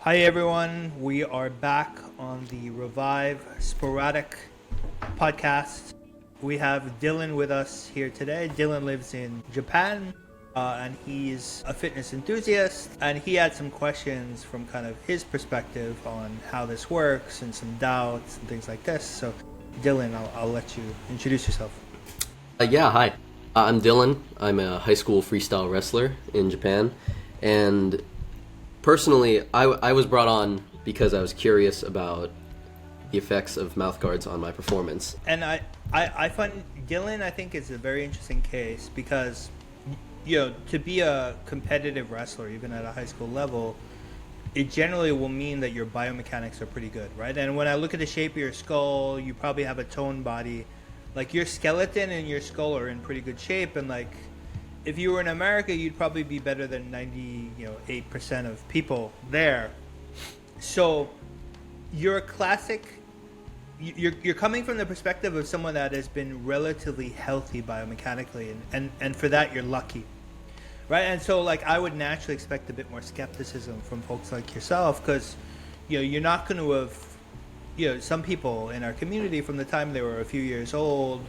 Hi everyone, we are back on the Reviv Sporadic podcast. We have Dylan with us here today. Dylan lives in Japan and he's a fitness enthusiast, and he had some questions from kind of his perspective on how this works and some doubts and things like this. So Dylan, I'll let you introduce yourself. Hi. I'm Dylan. I'm a high school freestyle wrestler in Japan, and personally, I was brought on because I was curious about the effects of mouth guards on my performance. And I find Dylan, I think, is a very interesting case because, you know, to be a competitive wrestler, even at a high school level, it generally will mean that your biomechanics are pretty good, right? And when I look at the shape of your skull, you probably have a toned body. Like, your skeleton and your skull are in pretty good shape, and like, if you were in America, you'd probably be better than 98% of people there. So you're a classic. You're coming from the perspective of someone that has been relatively healthy biomechanically, and for that you're lucky, right? And so like I would naturally expect a bit more skepticism from folks like yourself, because you're not going to have some people in our community from the time they were a few years old.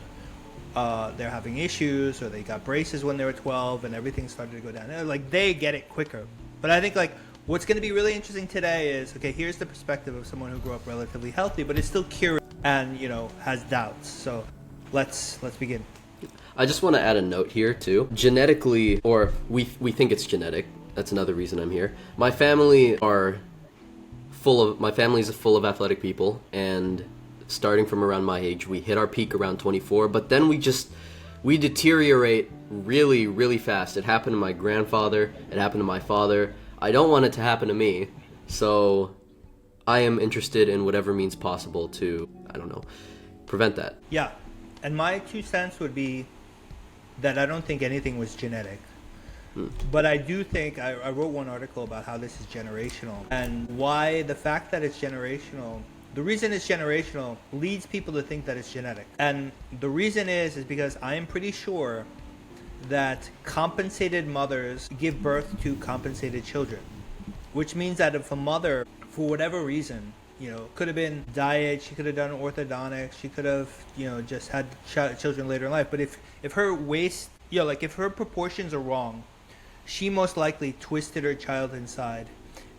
They're having issues, or they got braces when they were 12 and everything started to go down. Like, they get it quicker. But I think like what's going to be really interesting today is, okay, here's the perspective of someone who grew up relatively healthy but is still curious and has doubts. So let's begin. I just want to add a note here too. Genetically, or we think it's genetic. That's another reason I'm here. My family is full of athletic people, and starting from around my age, we hit our peak around 24, but then we deteriorate really, really fast. It happened to my grandfather, it happened to my father. I don't want it to happen to me, so I am interested in whatever means possible to, prevent that. Yeah, and my 2 cents would be that I don't think anything was genetic. But I do think, I wrote one article about how this is generational, and why the fact that it's generational, the reason it's generational leads people to think that it's genetic. And the reason is because I am pretty sure that compensated mothers give birth to compensated children. Which means that if a mother, for whatever reason, could have been diet, she could have done orthodontics, she could have, just had children later in life. But if her waist, if her proportions are wrong, she most likely twisted her child inside.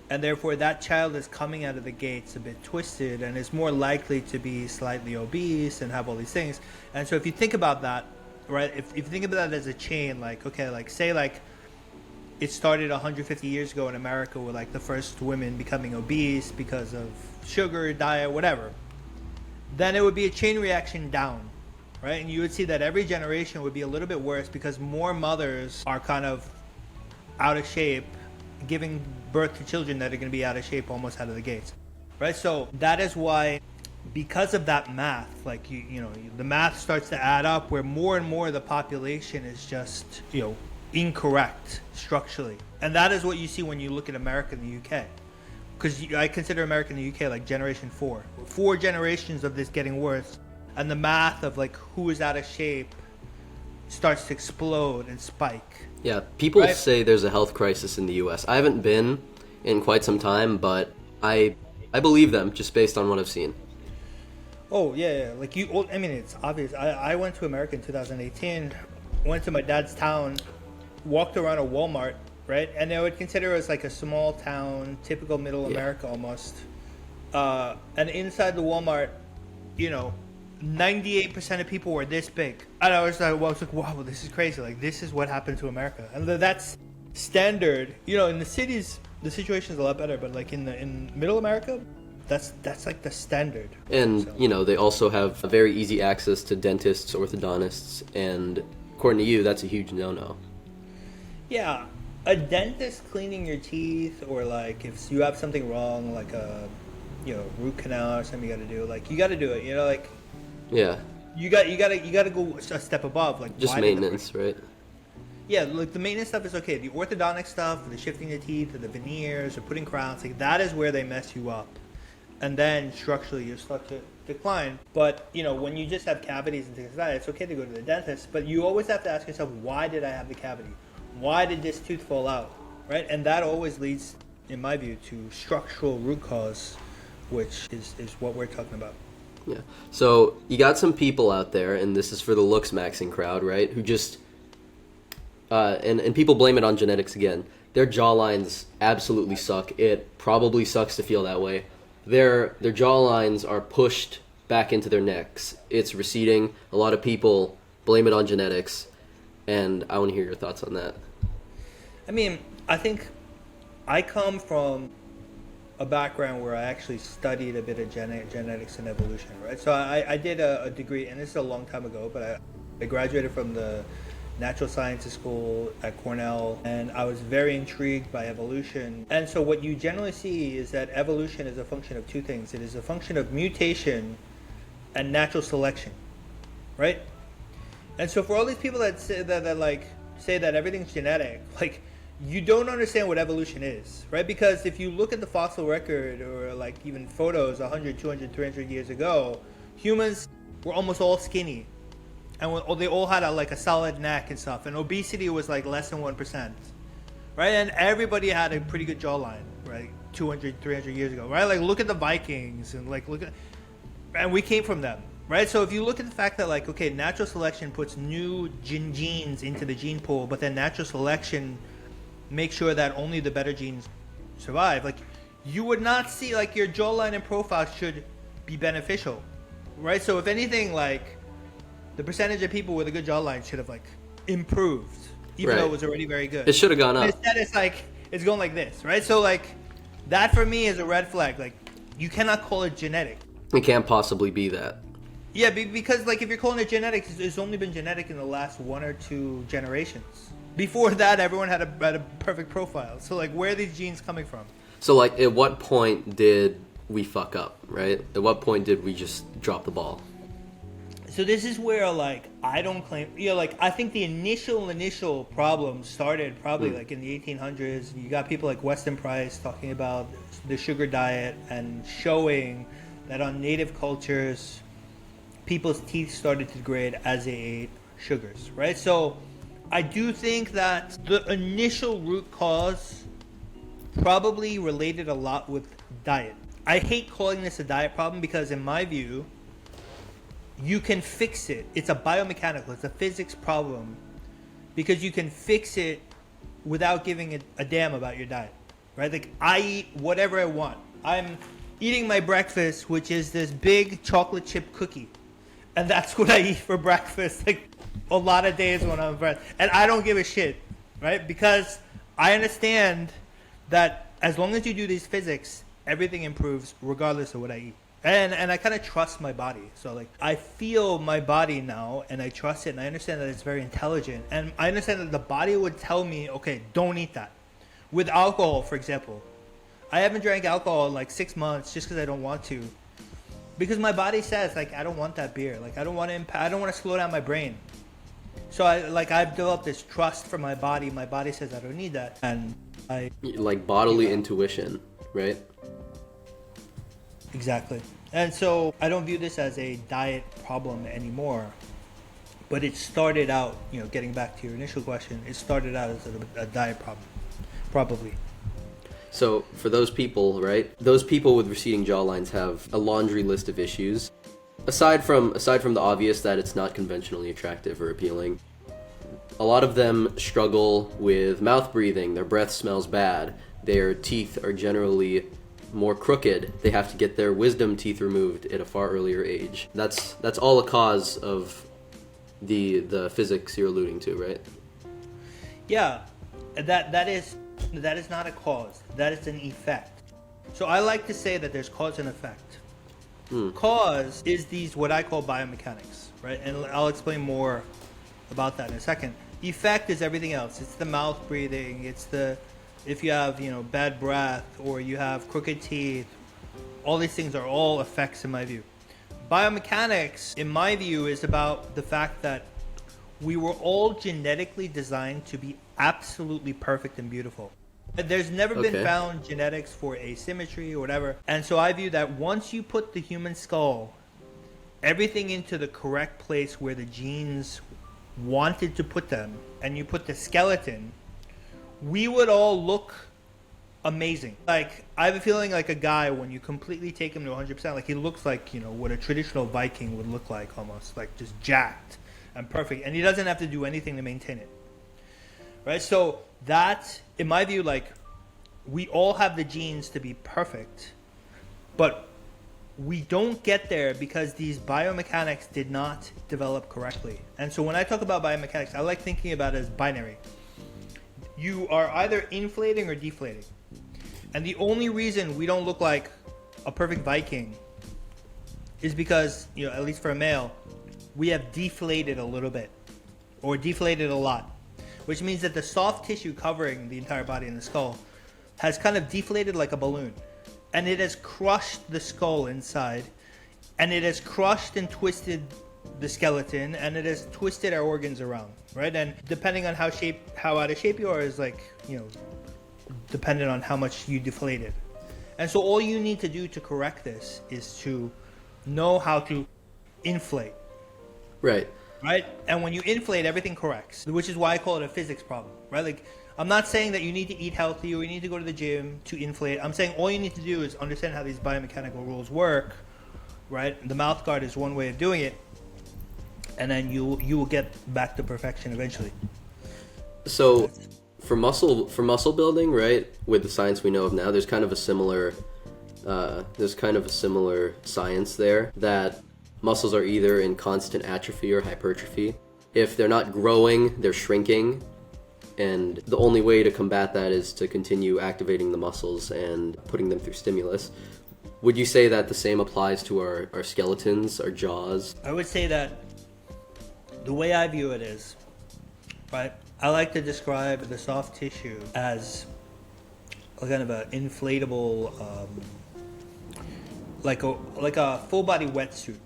And therefore that child is coming out of the gates a bit twisted and is more likely to be slightly obese and have all these things. And so if you think about that, right, if you think about that as a chain, like, okay, like say like it started 150 years ago in America with like the first women becoming obese because of sugar, diet, whatever, then it would be a chain reaction down, right? And you would see that every generation would be a little bit worse because more mothers are kind of out of shape, giving birth to children that are going to be out of shape almost out of the gates, right? So that is why, because of that math, like the math starts to add up where more and more of the population is just incorrect structurally. And that is what you see when you look at America and the UK, because I consider America and the UK like generation 4 generations of this getting worse, and the math of like who is out of shape starts to explode and spike. Yeah, people say there's a health crisis in the US. I haven't been in quite some time, but I believe them just based on what I've seen. Oh, yeah. Like it's obvious. I went to America in 2018, went to my dad's town, walked around a Walmart, right? And I would consider it as like a small town, typical middle America almost. And inside the Walmart, 98% of people were this big. And I was like, wow, this is crazy. Like, this is what happened to America. And that's standard. In the cities, the situation is a lot better. But like in middle America, that's like the standard. And, they also have a very easy access to dentists, orthodontists. And according to you, that's a huge no-no. Yeah. A dentist cleaning your teeth, or like if you have something wrong, like a, root canal or something you got to do, like you got to do it, like. Yeah. You got to go a step above, like just maintenance, right? Yeah, like the maintenance stuff is okay. The orthodontic stuff, the shifting the teeth, or the veneers, or putting crowns, like that is where they mess you up, and then structurally you start to decline. But when you just have cavities and things like that, it's okay to go to the dentist, but you always have to ask yourself, why did I have the cavity? Why did this tooth fall out? Right? And that always leads in my view, to structural root cause, which is what we're talking about. Yeah. So you got some people out there, and this is for the looks maxing crowd, right? Who just and people blame it on genetics again. Their jawlines absolutely suck. It probably sucks to feel that way. Their jawlines are pushed back into their necks. It's receding. A lot of people blame it on genetics, and I want to hear your thoughts on that. I mean, I think I come from a background where I actually studied a bit of genetics and evolution, right? So I did a degree, and this is a long time ago, but I graduated from the natural sciences school at Cornell, and I was very intrigued by evolution. And so what you generally see is that evolution is a function of two things. It is a function of mutation and natural selection, right? And so for all these people that say that everything's genetic, like, you don't understand what evolution is, right? Because if you look at the fossil record, or like even photos 100, 200, 300 years ago, humans were almost all skinny, and they all had a solid neck and stuff, and obesity was like less than 1%, right? And everybody had a pretty good jawline, right? 200, 300 years ago, right? Like, look at the Vikings, and and we came from them, right? So if you look at the fact that, like, okay, natural selection puts new genes into the gene pool, but then natural selection make sure that only the better genes survive, like, you would not see, like, your jawline and profile should be beneficial, right? So if anything, like, the percentage of people with a good jawline should have, like, improved, even though it was already very good. It should have gone up. Instead, it's going like this, right? So, like, that for me is a red flag. Like, you cannot call it genetic. It can't possibly be that. Yeah, because, like, if you're calling it genetic, it's only been genetic in the last 1 or 2 generations. Before that, everyone had a perfect profile. So, like, where are these genes coming from? So, like, at what point did we fuck up, right? At what point did we just drop the ball? So this is where, like, I don't claim, like, I think the initial problem started probably like in the 1800s. You got people like Weston Price talking about the sugar diet and showing that on native cultures, people's teeth started to degrade as they ate sugars, right? So I do think that the initial root cause probably related a lot with diet. I hate calling this a diet problem because, in my view, you can fix it. It's a biomechanical, it's a physics problem, because you can fix it without giving a damn about your diet, right? Like, I eat whatever I want. I'm eating my breakfast, which is this big chocolate chip cookie, and that's what I eat for breakfast, like, a lot of days when I'm breast, and I don't give a shit, right? Because I understand that as long as you do these physics, everything improves regardless of what I eat. And I kind of trust my body. So, like, I feel my body now, and I trust it, and I understand that it's very intelligent. And I understand that the body would tell me, okay, don't eat that. With alcohol, for example, I haven't drank alcohol in like 6 months just because I don't want to. Because my body says, like, I don't want that beer. Like, I don't want to slow down my brain. So I've developed this trust for my body. My body says I don't need that, and like bodily intuition, right? Exactly. And so I don't view this as a diet problem anymore. But it started out, getting back to your initial question, it started out as a diet problem, probably. So for those people, right? Those people with receding jawlines have a laundry list of issues. Aside from the obvious that it's not conventionally attractive or appealing, a lot of them struggle with mouth breathing. Their breath smells bad. Their teeth are generally more crooked. They have to get their wisdom teeth removed at a far earlier age. That's all a cause of the physics you're alluding to, right? Yeah, that is not a cause. That is an effect. So I like to say that there's cause and effect. Cause is these what I call biomechanics, right? And I'll explain more about that in a second. Effect is everything else. It's the mouth breathing. It's if you have bad breath or you have crooked teeth. All these things are all effects in my view. Biomechanics, in my view, is about the fact that we were all genetically designed to be absolutely perfect and beautiful. There's never been found genetics for asymmetry or whatever. And so I view that once you put the human skull, everything into the correct place where the genes wanted to put them, and you put the skeleton, we would all look amazing. Like, I have a feeling like a guy, when you completely take him to 100%, like he looks like, what a traditional Viking would look like, almost like just jacked and perfect, and he doesn't have to do anything to maintain it, right? So that, in my view, like, we all have the genes to be perfect, but we don't get there because these biomechanics did not develop correctly. And so when I talk about biomechanics, I like thinking about it as binary. You are either inflating or deflating. And the only reason we don't look like a perfect Viking is because, at least for a male, we have deflated a little bit or deflated a lot, which means that the soft tissue covering the entire body and the skull has kind of deflated like a balloon, and it has crushed the skull inside, and it has crushed and twisted the skeleton, and it has twisted our organs around, right? And depending on how out of shape you are is like, dependent on how much you deflated. And so all you need to do to correct this is to know how to inflate. Right. Right? And when you inflate, everything corrects, which is why I call it a physics problem, right? Like, I'm not saying that you need to eat healthy or you need to go to the gym to inflate. I'm saying all you need to do is understand how these biomechanical rules work, right? The mouth guard is one way of doing it, and then you will get back to perfection eventually. So for muscle building, right, with the science we know of now, there's kind of a similar science there, that muscles are either in constant atrophy or hypertrophy. If they're not growing, they're shrinking, and the only way to combat that is to continue activating the muscles and putting them through stimulus. Would you say that the same applies to our skeletons, our jaws? I would say that the way I view it is, right, I like to describe the soft tissue as a kind of an inflatable, like a full body wetsuit,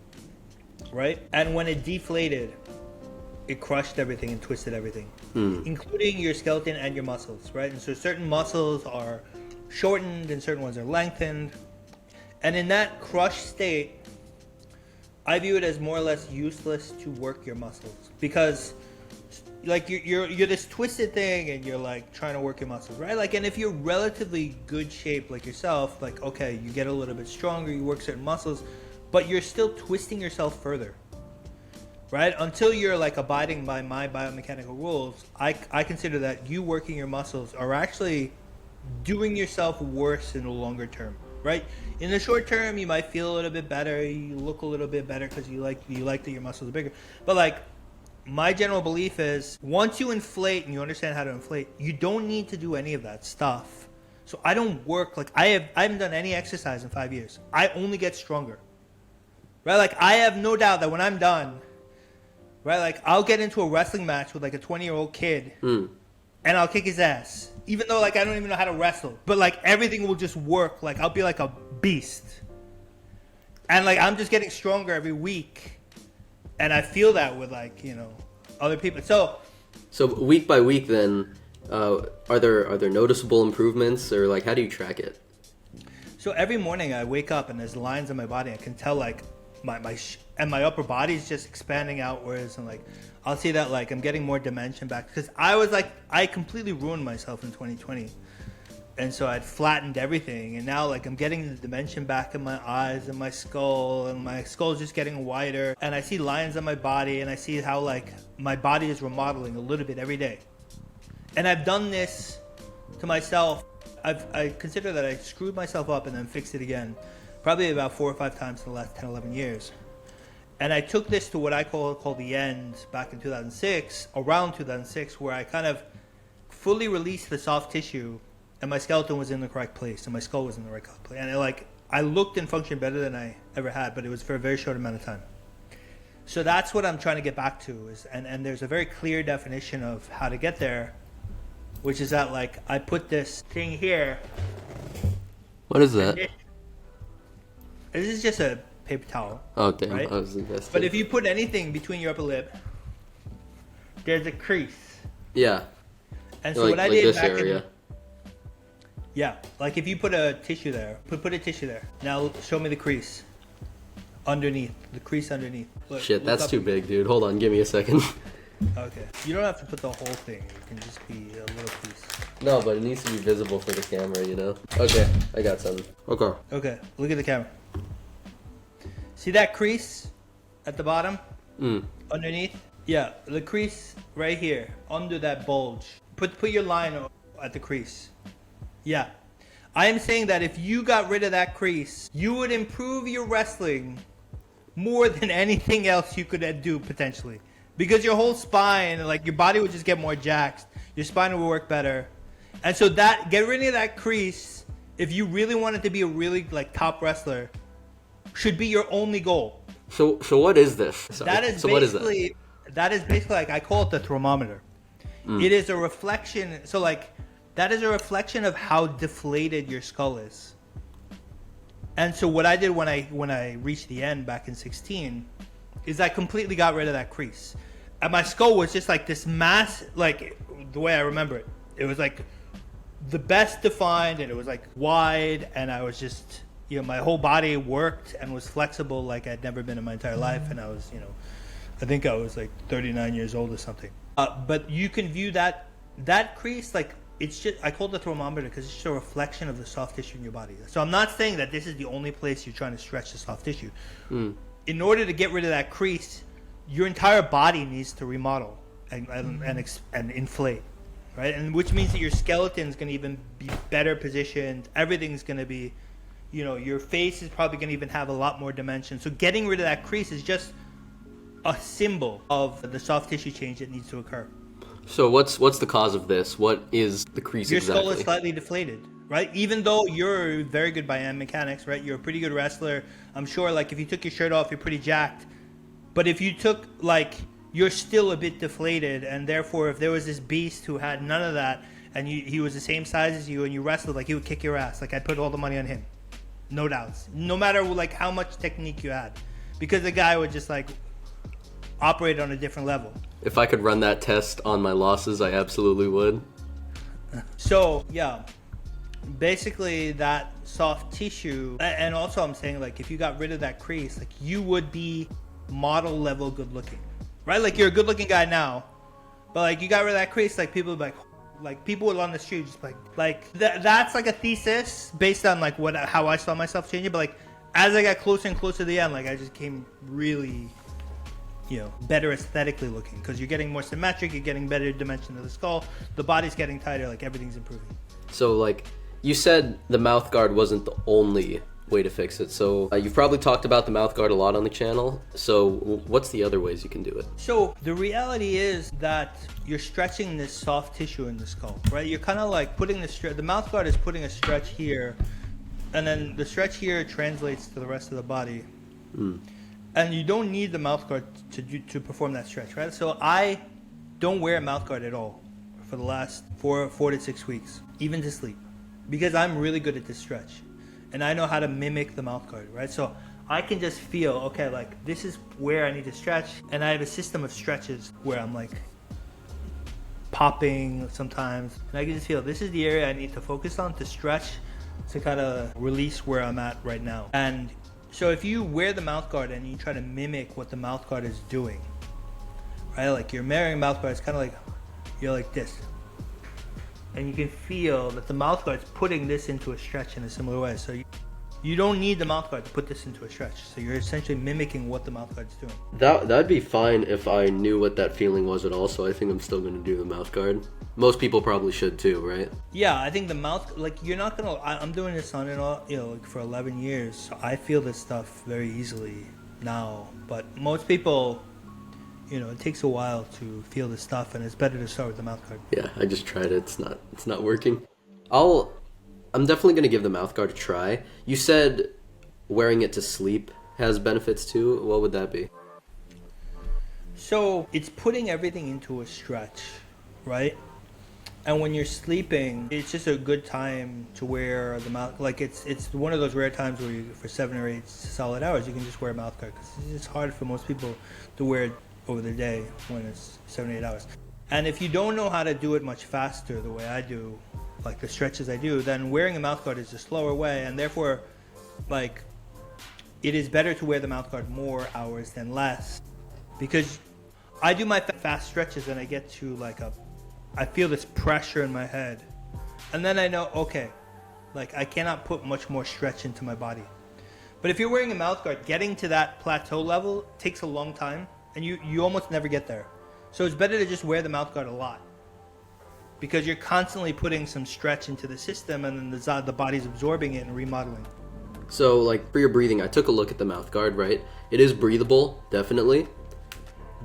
right? And when it deflated, it crushed everything and twisted everything, including your skeleton and your muscles, right? And so certain muscles are shortened and certain ones are lengthened. And in that crushed state, I view it as more or less useless to work your muscles, because like you're this twisted thing and you're like trying to work your muscles, right? Like, and if you're relatively good shape like yourself, like, okay, you get a little bit stronger, you work certain muscles, but you're still twisting yourself further, right? Until you're like abiding by my biomechanical rules, I consider that you working your muscles are actually doing yourself worse in the longer term, right? In the short term, you might feel a little bit better, you look a little bit better because you like that your muscles are bigger. But like, my general belief is, once you inflate and you understand how to inflate, you don't need to do any of that stuff. So I don't work, like I haven't done any exercise in 5 years. I only get stronger, right? Like, I have no doubt that when I'm done, right, like I'll get into a wrestling match with like a 20-year-old kid and I'll kick his ass, even though like I don't even know how to wrestle, but like everything will just work. Like, I'll be like a beast, and like I'm just getting stronger every week. And I feel that with like, other people. So week by week then, are there noticeable improvements, or like how do you track it? So every morning I wake up and there's lines on my body. I can tell like my upper body is just expanding outwards, and like I'll see that like I'm getting more dimension back, because I completely ruined myself in 2020. And so I'd flattened everything, and now like I'm getting the dimension back in my eyes and my skull, and my skull's just getting wider, and I see lines on my body, and I see how like my body is remodeling a little bit every day. And I've done this to myself. I consider that I screwed myself up and then fixed it again, probably about 4 or 5 times in the last 10, 11 years. And I took this to what I call the end back in 2006, around 2006, where I kind of fully released the soft tissue, and my skeleton was in the correct place, and my skull was in the right place. And I looked and functioned better than I ever had, but it was for a very short amount of time. So that's what I'm trying to get back to, and there's a very clear definition of how to get there, which is that like I put this thing here. What is that? This is just a paper towel. Oh damn! Right? I was invested. But if you put anything between your upper lip, there's a crease. Yeah. And so what I did this back area. Yeah, like if you put a tissue there, put a tissue there. Now show me the crease underneath, the crease underneath. Shit, that's too big, dude. Hold on, give me a second. Okay. You don't have to put the whole thing. It can just be a little piece. No, but it needs to be visible for the camera, you know? Okay, I got something. Okay. Okay, look at the camera. See that crease at the bottom? Underneath? Yeah, the crease right here, under that bulge. Put your line at the crease. Yeah. I am saying that if you got rid of that crease, you would improve your wrestling more than anything else you could do potentially. Because your whole spine, like your body would just get more jacked. Your spine would work better. And so that, get rid of that crease, if you really wanted to be a really like top wrestler, should be your only goal. So what is this? Sorry. That is so basically, that is basically like, I call it the thermometer. It is a reflection. So like, that is a reflection of how deflated your skull is. And so what I did when I reached the end back in 16 is I completely got rid of that crease. And my skull was just like this mass, like the way I remember it. It was like the best defined, and it was like wide, and I was just, you know, my whole body worked and was flexible like I'd never been in my entire life. And I was, you know, I think I was like 39 years old or something. But you can view that crease like, it's just, I call it the thermometer because it's just a reflection of the soft tissue in your body. So I'm not saying that this is the only place you're trying to stretch the soft tissue. In order to get rid of that crease, your entire body needs to remodel and inflate, right? And which means that your skeleton's going to even be better positioned. Everything's going to be, you know, your face is probably going to even have a lot more dimension. So getting rid of that crease is just a symbol of the soft tissue change that needs to occur. So what's the cause of this? What is the crease Your exactly? skull is slightly deflated, right? Even though you're very good biomechanics, right? You're a pretty good wrestler. I'm sure, like, if you took your shirt off, you're pretty jacked. But if you took, like, you're still a bit deflated, and therefore, if there was this beast who had none of that, and he was the same size as you, and you wrestled, like, he would kick your ass. Like, I'd put all the money on him. No doubts. No matter, like, how much technique you had. Because the guy would just, like, operate on a different level. If I could run that test on my losses, I absolutely would. So, yeah. Basically, that soft tissue, and also I'm saying, like, if you got rid of that crease, like, you would be model level good looking, right? Like, you're a good looking guy now, but like, you got rid of that crease, like, people would be like people would on the street just like that's like a thesis based on like how I saw myself changing. But like, as I got closer and closer to the end, like, I just came really, you know, better aesthetically looking, because you're getting more symmetric, you're getting better dimension of the skull, the body's getting tighter, like, everything's improving. So, like, you said the mouth guard wasn't the only way to fix it. So you've probably talked about the mouth guard a lot on the channel. So what's the other ways you can do it? So the reality is that you're stretching this soft tissue in the skull, right? You're kind of like putting the mouth guard is putting a stretch here, and then the stretch here translates to the rest of the body. And you don't need the mouth guard to perform that stretch, right? So I don't wear a mouth guard at all for the last four to 6 weeks, even to sleep, because I'm really good at this stretch. And I know how to mimic the mouth guard, right? So I can just feel, okay, like, this is where I need to stretch. And I have a system of stretches where I'm like popping sometimes. And I can just feel, this is the area I need to focus on to stretch, to kind of release where I'm at right now. And so if you wear the mouth guard and you try to mimic what the mouth guard is doing, right? Like, you're wearing mouth guard, it's kind of like, you're like this. And you can feel that the mouth guard is putting this into a stretch in a similar way. So you don't need the mouth guard to put this into a stretch. So you're essentially mimicking what the mouth guard is doing. That'd be fine if I knew what that feeling was at all. So I think I'm still going to do the mouth guard. Most people probably should too, right? Yeah, I think the mouth, like, you're not going to, I'm doing this on and off, you know, like, for 11 years. So I feel this stuff very easily now. But most people, you know, it takes a while to feel this stuff, and it's better to start with the mouth guard. Yeah, I just tried it. It's not working. I'm definitely going to give the mouth guard a try. You said wearing it to sleep has benefits too. What would that be? So it's putting everything into a stretch, right? And when you're sleeping, it's just a good time to wear the mouth. Like, it's one of those rare times where for 7 or 8 solid hours, you can just wear a mouth guard, because it's hard for most people to wear it over the day when it's 7 or 8 hours. And if you don't know how to do it much faster the way I do, like the stretches I do, then wearing a mouth guard is a slower way, and therefore, like, it is better to wear the mouth guard more hours than less, because I do my fast stretches and I get to like I feel this pressure in my head. And then I know, okay, like I cannot put much more stretch into my body. But if you're wearing a mouth guard, getting to that plateau level takes a long time and you almost never get there. So it's better to just wear the mouth guard a lot because you're constantly putting some stretch into the system and then the body's absorbing it and remodeling. So like for your breathing, I took a look at the mouth guard, right? It is breathable, definitely.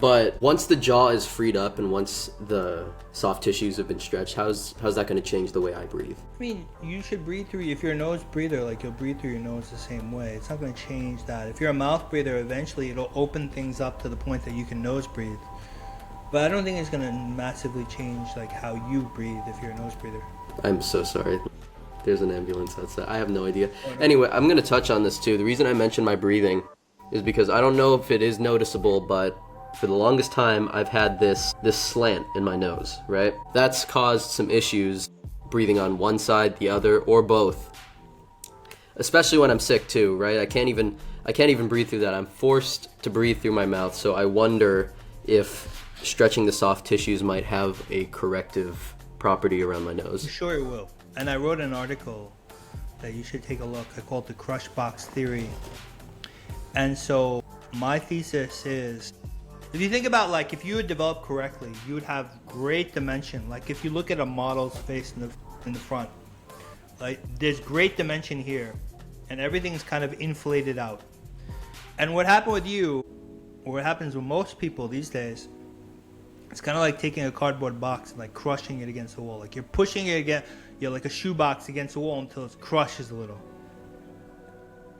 But once the jaw is freed up and once the soft tissues have been stretched, how's that going to change the way I breathe? I mean, you should breathe through, if you're a nose breather, like you'll breathe through your nose the same way. It's not going to change that. If you're a mouth breather, eventually it'll open things up to the point that you can nose breathe. But I don't think it's going to massively change like how you breathe if you're a nose breather. I'm so sorry. There's an ambulance outside. I have no idea. Anyway, I'm going to touch on this too. The reason I mentioned my breathing is because I don't know if it is noticeable, but for the longest time, I've had this slant in my nose, right? That's caused some issues breathing on one side, the other, or both. Especially when I'm sick too, right? I can't even breathe through that. I'm forced to breathe through my mouth, so I wonder if stretching the soft tissues might have a corrective property around my nose. I'm sure it will. And I wrote an article that you should take a look. I call it the crush box theory. And so my thesis is, if you think about like if you would develop correctly, you would have great dimension. Like if you look at a model's face in the front, like there's great dimension here, and everything's kind of inflated out. And what happened with you, or what happens with most people these days, it's kind of like taking a cardboard box and like crushing it against the wall. Like you're pushing it against, like a shoebox against the wall until it crushes a little.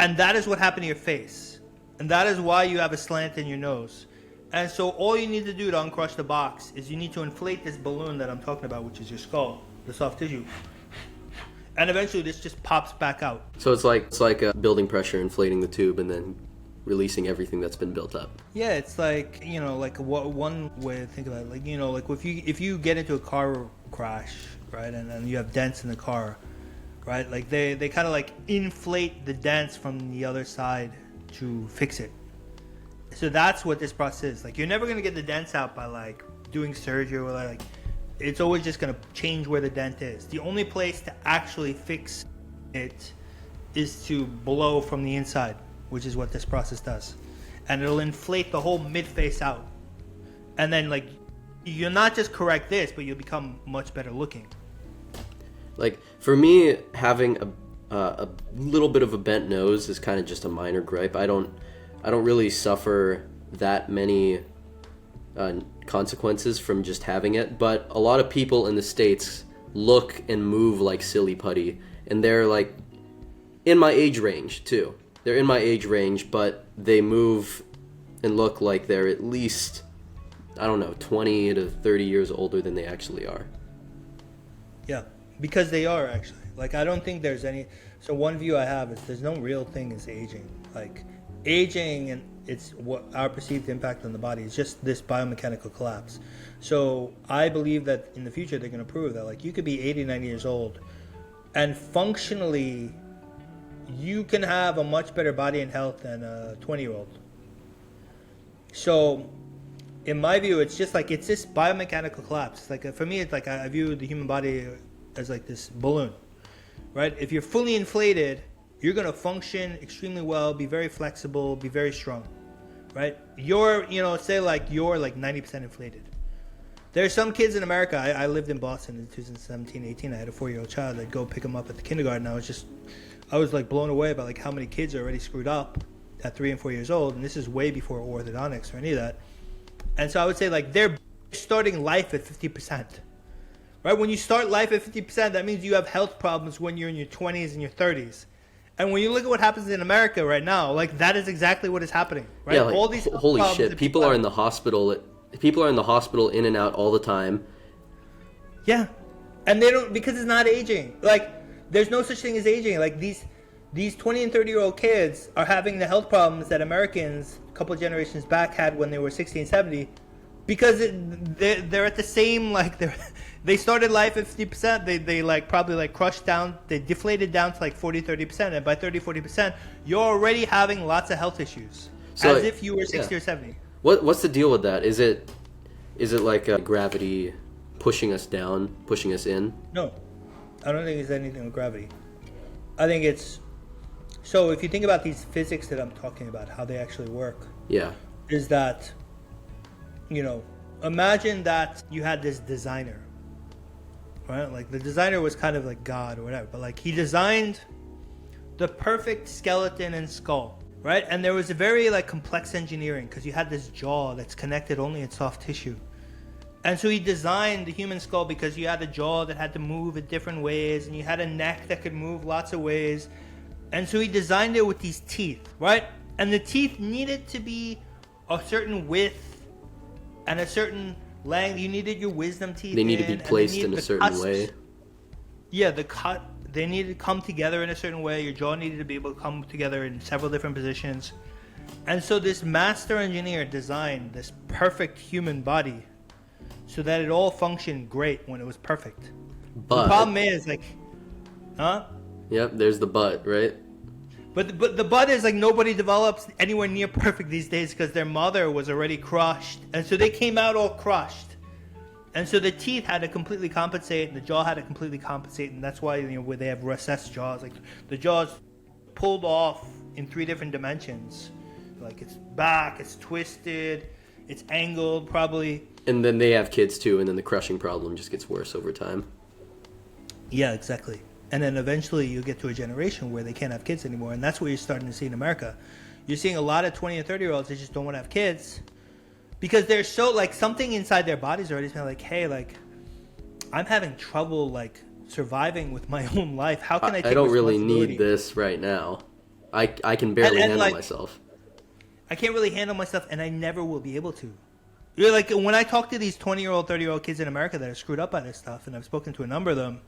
And that is what happened to your face, and that is why you have a slant in your nose. And so all you need to do to uncrush the box is you need to inflate this balloon that I'm talking about, which is your skull, the soft tissue. And eventually this just pops back out. So it's like a building pressure inflating the tube and then releasing everything that's been built up. Yeah, it's like, like one way to think about it, like, like if you get into a car crash, right, and you have dents in the car, right, like they kind of like inflate the dents from the other side to fix it. So that's what this process is. Like you're never gonna get the dents out by like doing surgery or like it's always just gonna change where the dent is. The only place to actually fix it is to blow from the inside, which is what this process does. And it'll inflate the whole mid-face out. And then like you'll not just correct this, but you'll become much better looking. Like for me, having a little bit of a bent nose is kind of just a minor gripe. I don't really suffer that many consequences from just having it, but a lot of people in the States look and move like silly putty, and they're like in my age range too. They're in my age range, but they move and look like they're at least, 20 to 30 years older than they actually are. Yeah, because they are actually. Like I don't think there's any. So one view I have is there's no real thing as aging. Like aging, and it's what our perceived impact on the body is just this biomechanical collapse. So I believe that in the future they're going to prove that like you could be 80, 90 years old and functionally you can have a much better body and health than a 20-year-old. So in my view, it's just like it's this biomechanical collapse. It's like for me, it's like I view the human body as like this balloon, right? If you're fully inflated, you're going to function extremely well, be very flexible, be very strong, right? Say like you're like 90% inflated. There are some kids in America. I lived in Boston in 2017, 18. I had a 4-year-old child. I'd go pick him up at the kindergarten. I was like blown away by like how many kids are already screwed up at 3 and 4 years old. And this is way before orthodontics or any of that. And so I would say like they're starting life at 50%. Right? When you start life at 50%, that means you have health problems when you're in your 20s and your 30s. And when you look at what happens in America right now, like that is exactly what is happening. Right? Yeah, like, all these holy shit. People are in the hospital. People are in the hospital in and out all the time. Yeah. And they don't, because it's not aging. Like there's no such thing as aging. Like these 20 and 30-year-old kids are having the health problems that Americans a couple of generations back had when they were 60 and 70 because they're at the same, like they started life at 50%. They like probably like crushed down, they deflated down to like 40, 30%. And by 30, 40%, you're already having lots of health issues as if you were 60 or 70. What's the deal with that? Is it Is it like gravity pushing us down, pushing us in? No, I don't think it's anything with gravity. I think it's, so if you think about these physics that I'm talking about, how they actually work, Yeah. is that, imagine that you had this designer, right? Like the designer was kind of like God or whatever, but like he designed the perfect skeleton and skull, right? And there was a very like complex engineering because you had this jaw that's connected only in soft tissue. And so he designed the human skull because you had a jaw that had to move in different ways and you had a neck that could move lots of ways. And so he designed it with these teeth, right? And the teeth needed to be a certain width and a certain length. You needed your wisdom teeth. They need to be placed in a certain way. Yeah, they needed to come together in a certain way. Your jaw needed to be able to come together in several different positions. And so this master engineer designed this perfect human body so that it all functioned great when it was perfect. But the problem is like, huh? Yep, there's the but, right? But the butt is like nobody develops anywhere near perfect these days because their mother was already crushed. And so they came out all crushed. And so the teeth had to completely compensate and the jaw had to completely compensate. And that's why, where they have recessed jaws, like the jaw's pulled off in 3 different dimensions. Like it's back, it's twisted, it's angled probably. And then they have kids too, and then the crushing problem just gets worse over time. Yeah, exactly. And then eventually you'll get to a generation where they can't have kids anymore. And that's what you're starting to see in America. You're seeing a lot of 20 and 30-year-olds that just don't want to have kids because they're so, like, something inside their bodies already is like, hey, like, I'm having trouble, like, surviving with my own life. How can I take I don't really responsibility? need this right now. I can barely handle like, myself. I can't really handle myself, and I never will be able to. You're like, when I talk to these 20-year-old, 30-year-old kids in America that are screwed up by this stuff, and I've spoken to a number of them,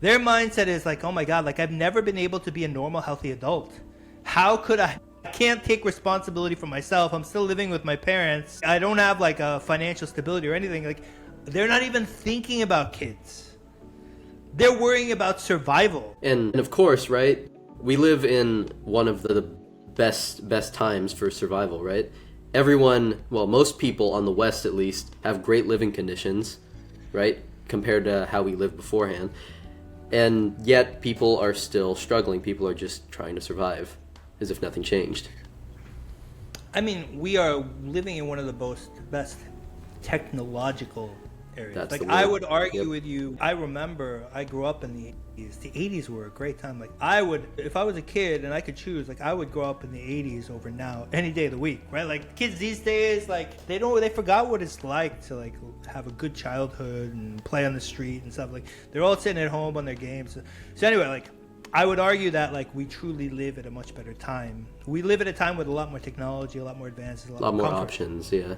their mindset is like, oh my God, like I've never been able to be a normal, healthy adult. How could I can't take responsibility for myself. I'm still living with my parents. I don't have like a financial stability or anything. Like they're not even thinking about kids. They're worrying about survival. And of course, right? We live in one of the best times for survival, right? Everyone, well, most people on the West at least, have great living conditions, right? Compared to how we lived beforehand. And yet people are still struggling. People are just trying to survive as if nothing changed. I mean, we are living in one of the best technological areas. That's like the I word. would argue Yep. with you. I remember I grew up in the 80s. The 80s were a great time. Like I would, if I was a kid and I could choose, like I would grow up in the 80s over now, any day of the week, right? Like kids these days, like they forgot what it's like to like have a good childhood and play on the street and stuff. Like they're all sitting at home on their games. So anyway, like I would argue that like we truly live at a much better time. We live at a time with a lot more technology, a lot more advances, A lot more comfort. options, yeah.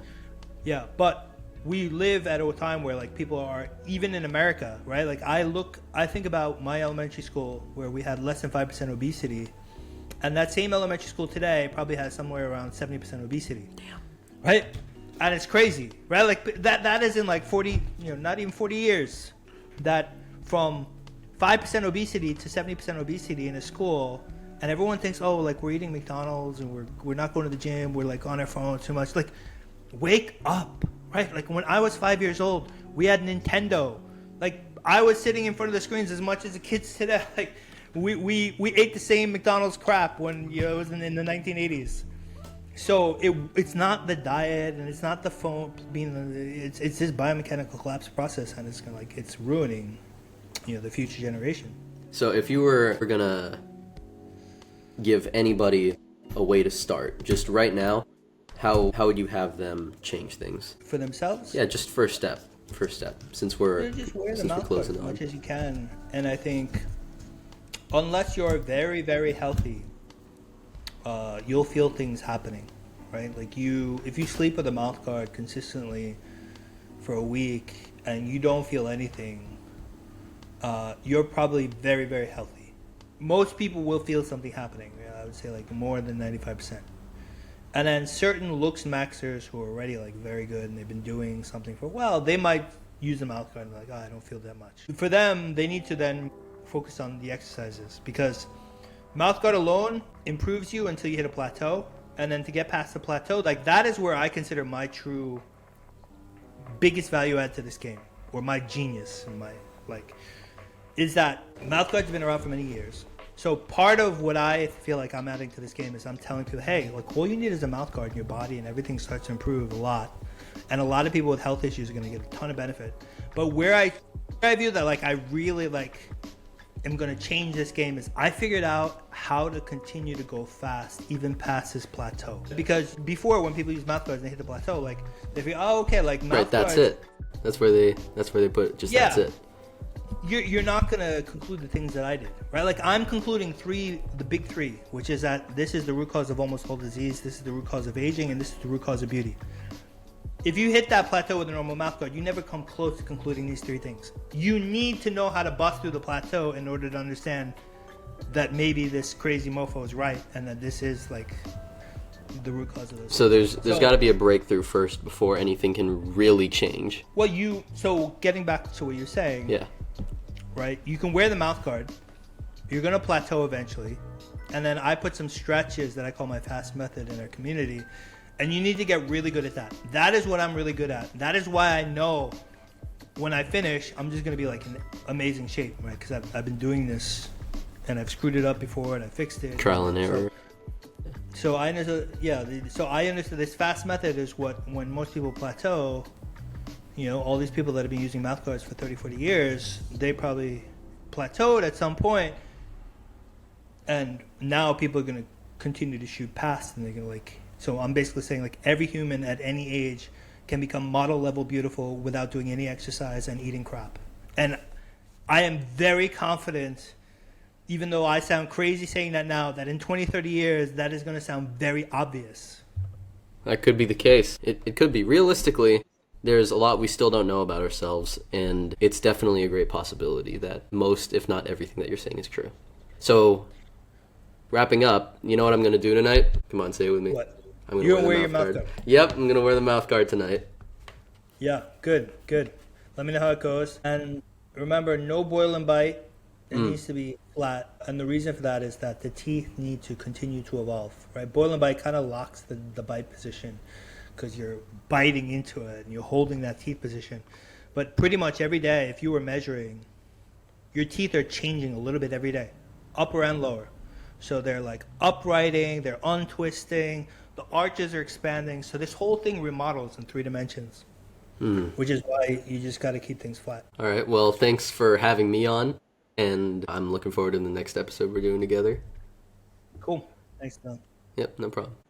Yeah, but we live at a time where like people are, even in America, right? Like I think about my elementary school where we had less than 5% obesity, and that same elementary school today probably has somewhere around 70% obesity. Damn. Right? And it's crazy, right? Like that is in like 40, not even 40 years, that from 5% obesity to 70% obesity in a school, and everyone thinks, oh, like we're eating McDonald's and we're not going to the gym, we're like on our phone too much. Like, wake up. Right, like when I was 5 years old, we had Nintendo. Like I was sitting in front of the screens as much as the kids today. Like we ate the same McDonald's crap when it was in the 1980s. So it's not the diet and it's not the phone it's this biomechanical collapse process, and it's ruining the future generation. So if you were gonna give anybody a way to start, just right now, how would you have them change things for themselves? Yeah, just first step. Since we're just wear the mouth guard closing as on. much as you can, and I think unless you're very, very healthy, you'll feel things happening, right? Like if you sleep with a mouth guard consistently for a week and you don't feel anything, you're probably very, very healthy. Most people will feel something happening. I would say like more than 95%. And then certain looks maxers who are already like very good and they've been doing something for a while, they might use the mouth guard and be like, I don't feel that much. For them, they need to then focus on the exercises, because mouth guard alone improves you until you hit a plateau. And then to get past the plateau, like that is where I consider my true biggest value add to this game, or my genius, and my like, is that mouth guards have been around for many years. So part of what I feel like I'm adding to this game is I'm telling people, hey, like all you need is a mouth guard in your body, and everything starts to improve a lot. And a lot of people with health issues are going to get a ton of benefit. But where I view that, like, I really like am going to change this game is I figured out how to continue to go fast even past this plateau. Because before, when people use mouth guards and they hit the plateau, like they feel, oh, okay, like mouth Right, that's guards, it. That's where they put it. Just Yeah. that's it. you're not going to conclude the things that I did, right? Like I'm concluding the big three, which is that this is the root cause of almost all disease, this is the root cause of aging, and this is the root cause of beauty. If you hit that plateau with a normal mouth guard, you never come close to concluding these three things. You need to know how to bust through the plateau in order to understand that maybe this crazy mofo is right, and that this is like the root cause of this. So there's got to be a breakthrough first before anything can really change. Well, so getting back to what you're saying, Yeah. right? You can wear the mouth guard. You're gonna plateau eventually, and then I put some stretches that I call my fast method in our community, and you need to get really good at that. That is what I'm really good at. That is why I know when I finish, I'm just gonna be like in amazing shape, right? Because I've been doing this, and I've screwed it up before, and I fixed it. Trial and error. So I understood, so I understood this fast method is what, when most people plateau, all these people that have been using mouth guards for 30, 40 years, they probably plateaued at some point, and now people are going to continue to shoot past, and they're going to so I'm basically saying like every human at any age can become model level beautiful without doing any exercise and eating crap. And I am very confident, even though I sound crazy saying that now, that in 20, 30 years, that is going to sound very obvious. That could be the case. It could be. Realistically, there's a lot we still don't know about ourselves, and it's definitely a great possibility that most, if not everything that you're saying is true. So, wrapping up, you know what I'm going to do tonight? Come on, say it with me. What? I'm You're gonna going to wear the your mouth guard. Yep, I'm going to wear the mouth guard tonight. Yeah, good. Let me know how it goes. And remember, no boil and bite. It needs to be flat. And the reason for that is that the teeth need to continue to evolve, right? Boil and bite kind of locks the bite position because you're biting into it and you're holding that teeth position. But pretty much every day, if you were measuring, your teeth are changing a little bit every day, upper and lower. So they're like uprighting, they're untwisting, the arches are expanding. So this whole thing remodels in 3 dimensions, which is why you just got to keep things flat. All right, well, thanks for having me on, and I'm looking forward to the next episode we're doing together. Cool. Thanks, Don. Yep, no problem.